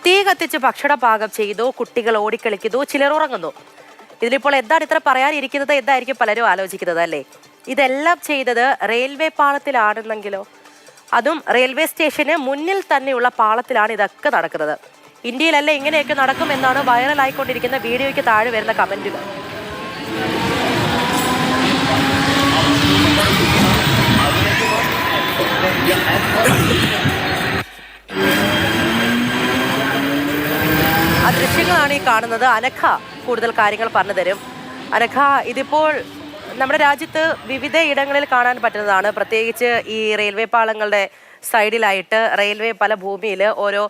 തീ കത്തിച്ച് ഭക്ഷണം പാകം ചെയ്തു, കുട്ടികൾ ഓടിക്കളിക്കുന്നു, ചിലർ ഉറങ്ങുന്നു. ഇതിലിപ്പോൾ എന്താണ് ഇത്ര പറയാനിരിക്കുന്നത് എന്തായിരിക്കും പലരും ആലോചിക്കുന്നത് അല്ലേ? ഇതെല്ലാം ചെയ്തത് റെയിൽവേ പാളത്തിലാണെന്നെങ്കിലോ? അതും റെയിൽവേ സ്റ്റേഷന് മുന്നിൽ തന്നെയുള്ള പാളത്തിലാണ് ഇതൊക്കെ നടക്കുന്നത്. ഇന്ത്യയിലല്ലേ ഇങ്ങനെയൊക്കെ നടക്കും എന്നാണ് വൈറലായിക്കൊണ്ടിരിക്കുന്ന വീഡിയോയ്ക്ക് താഴെ വരുന്ന കമന്റുകൾ. ആ ദൃശ്യങ്ങളാണ് ഈ കാണുന്നത്. അനഘ കൂടുതൽ കാര്യങ്ങൾ പറഞ്ഞു തരും. അനഘ, ഇതിപ്പോൾ നമ്മുടെ രാജ്യത്ത് വിവിധ ഇടങ്ങളിൽ കാണാൻ പറ്റുന്നതാണ്. പ്രത്യേകിച്ച് ഈ റെയിൽവേ പാളങ്ങളുടെ സൈഡിലായിട്ട് റെയിൽവേ പല ഭൂമിയിൽ ഓരോ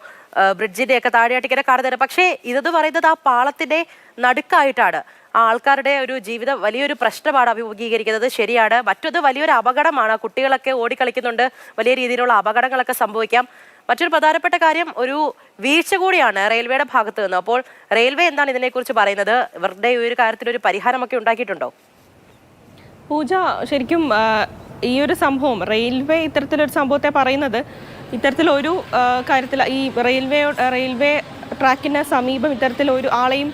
ബ്രിഡ്ജിൻ്റെയൊക്കെ താഴെയായിട്ട് ഇങ്ങനെ കാണുന്നത്. പക്ഷേ ഇതെന്ന് പറയുന്നത് ആ പാളത്തിൻ്റെ നടുക്കായിട്ടാണ്. ആ ആൾക്കാരുടെ ഒരു ജീവിതം വലിയൊരു പ്രശ്നമാണ് അഭിമുഖീകരിക്കുന്നത്. ശരിയാണ്. മറ്റൊന്ന് വലിയൊരു അപകടമാണ്. കുട്ടികളൊക്കെ ഓടിക്കളിക്കുന്നുണ്ട്, വലിയ രീതിയിലുള്ള അപകടങ്ങളൊക്കെ സംഭവിക്കാം. മറ്റൊരു പ്രധാനപ്പെട്ട കാര്യം, ഒരു വീഴ്ച കൂടിയാണ് റെയിൽവേയുടെ ഭാഗത്ത് നിന്ന്. അപ്പോൾ റെയിൽവേ എന്താണ് ഇതിനെക്കുറിച്ച് പറയുന്നത്? ഇവരുടെ ഈ ഒരു കാര്യത്തിൽ ഒരു പരിഹാരമൊക്കെ ഉണ്ടാക്കിയിട്ടുണ്ടോ? പൂജ, ശരിക്കും ഈ ഒരു സംഭവം, റെയിൽവേ ഇത്തരത്തിലൊരു സംഭവത്തെ പറയുന്നത് ഇത്തരത്തിലൊരു കാര്യത്തിൽ ഈ റെയിൽവേ ട്രാക്കിന് സമീപം ഇത്തരത്തിലൊരു ആളെയും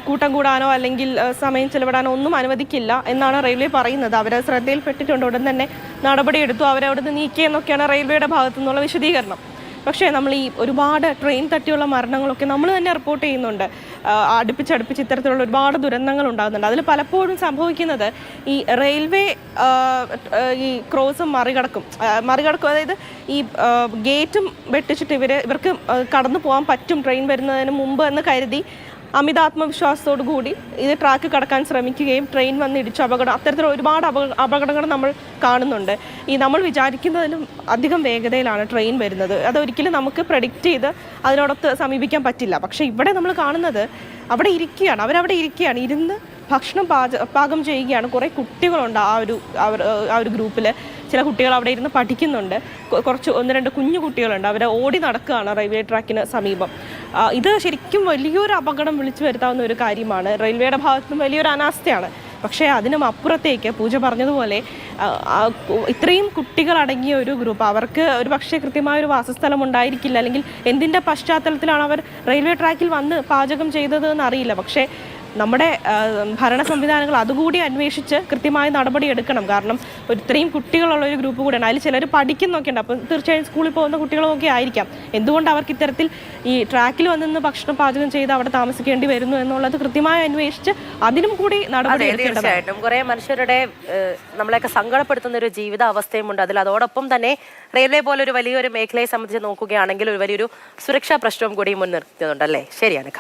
കൂട്ടം കൂടാനോ അല്ലെങ്കിൽ സമയം ചെലവിടാനോ ഒന്നും അനുവദിക്കില്ല എന്നാണ് റെയിൽവേ പറയുന്നത്. അവരെ ശ്രദ്ധയിൽപ്പെട്ടിട്ടുണ്ട്, ഉടൻ തന്നെ നടപടിയെടുത്തു, അവരവിടെ നിന്ന് നീക്കിയെന്നൊക്കെയാണ് റെയിൽവേയുടെ ഭാഗത്തു നിന്നുള്ള വിശദീകരണം. പക്ഷേ നമ്മൾ ഈ ഒരുപാട് ട്രെയിൻ തട്ടിയുള്ള മരണങ്ങളൊക്കെ നമ്മൾ തന്നെ റിപ്പോർട്ട് ചെയ്യുന്നുണ്ട്. അടുപ്പിച്ചടുപ്പിച്ച് ഇത്തരത്തിലുള്ള ഒരുപാട് ദുരന്തങ്ങൾ ഉണ്ടാകുന്നുണ്ട്. അതിൽ പലപ്പോഴും സംഭവിക്കുന്നത് ഈ റെയിൽവേ ഈ ക്രോസും മറികടക്കും, അതായത് ഈ ഗേറ്റും വെട്ടിച്ചിട്ട് ഇവർക്ക് കടന്നു പോകാൻ പറ്റും ട്രെയിൻ വരുന്നതിന് മുമ്പ് എന്ന് കരുതി അമിതാത്മവിശ്വാസത്തോടു കൂടി ഇത് ട്രാക്ക് കടക്കാൻ ശ്രമിക്കുകയും ട്രെയിൻ വന്ന് ഇടിച്ചു അത്തരത്തിലുള്ള ഒരുപാട് അപകടങ്ങൾ നമ്മൾ കാണുന്നുണ്ട്. ഈ നമ്മൾ വിചാരിക്കുന്നതിലും അധികം വേഗതയിലാണ് ട്രെയിൻ വരുന്നത്. അതൊരിക്കലും നമുക്ക് പ്രഡിക്റ്റ് ചെയ്ത് അതിനോടൊത്ത് സമീപിക്കാൻ പറ്റില്ല. പക്ഷേ ഇവിടെ നമ്മൾ കാണുന്നത് അവരവിടെ ഇരിക്കുകയാണ്, ഇരുന്ന് ഭക്ഷണം പാകം ചെയ്യുകയാണ്. കുറേ കുട്ടികളുണ്ട് ആ ഒരു ഗ്രൂപ്പിൽ. ചില കുട്ടികൾ അവിടെ ഇരുന്ന് പഠിക്കുന്നുണ്ട്, ഒന്ന് രണ്ട് കുഞ്ഞു കുട്ടികളുണ്ട്. അവർ ഓടി നടക്കുകയാണ് റെയിൽവേ ട്രാക്കിന് സമീപം. ഇത് ശരിക്കും വലിയൊരു അപകടം വിളിച്ചു വരുത്താവുന്ന ഒരു കാര്യമാണ്. റെയിൽവേയുടെ ഭാഗത്തുനിന്നും വലിയൊരു അനാസ്ഥയാണ്. പക്ഷേ അതിനും അപ്പുറത്തേക്ക് പൂജ പറഞ്ഞതുപോലെ ഇത്രയും കുട്ടികളടങ്ങിയ ഒരു ഗ്രൂപ്പ്, അവർക്ക് ഒരു പക്ഷേ കൃത്യമായൊരു വാസസ്ഥലം ഉണ്ടായിരിക്കില്ല, അല്ലെങ്കിൽ എന്തിൻ്റെ പശ്ചാത്തലത്തിലാണ് അവർ റെയിൽവേ ട്രാക്കിൽ വന്ന് പാചകം ചെയ്തത് എന്നറിയില്ല. പക്ഷേ നമ്മുടെ ഭരണ സംവിധാനങ്ങൾ അതുകൂടി അന്വേഷിച്ച് കൃത്യമായ നടപടി എടുക്കണം. കാരണം ഇത്രയും കുട്ടികളുള്ള ഒരു ഗ്രൂപ്പ് കൂടെയാണ്. അതിൽ ചിലർ പഠിക്കുന്നൊക്കെ ഉണ്ട്. അപ്പം തീർച്ചയായും സ്കൂളിൽ പോകുന്ന കുട്ടികളൊക്കെ ആയിരിക്കാം. എന്തുകൊണ്ട് അവർക്ക് ഇത്തരത്തിൽ ഈ ട്രാക്കിൽ വന്നിരുന്ന് ഭക്ഷണം പാചകം ചെയ്ത് അവിടെ താമസിക്കേണ്ടി വരുന്നു എന്നുള്ളത് കൃത്യമായി അന്വേഷിച്ച് അതിനും കൂടി നടപടി തീർച്ചയായിട്ടും. കുറേ മനുഷ്യരുടെ നമ്മളെയൊക്കെ സങ്കടപ്പെടുത്തുന്ന ഒരു ജീവിത അവസ്ഥയുമുണ്ട് അതിൽ. അതോടൊപ്പം തന്നെ റെയിൽവേ പോലൊരു വലിയൊരു മേഖലയെ സംബന്ധിച്ച് നോക്കുകയാണെങ്കിൽ ഒരു വലിയൊരു സുരക്ഷാ പ്രശ്നവും കൂടി മുൻനിർത്തുന്നുണ്ടല്ലേ? ശരിയാണ്.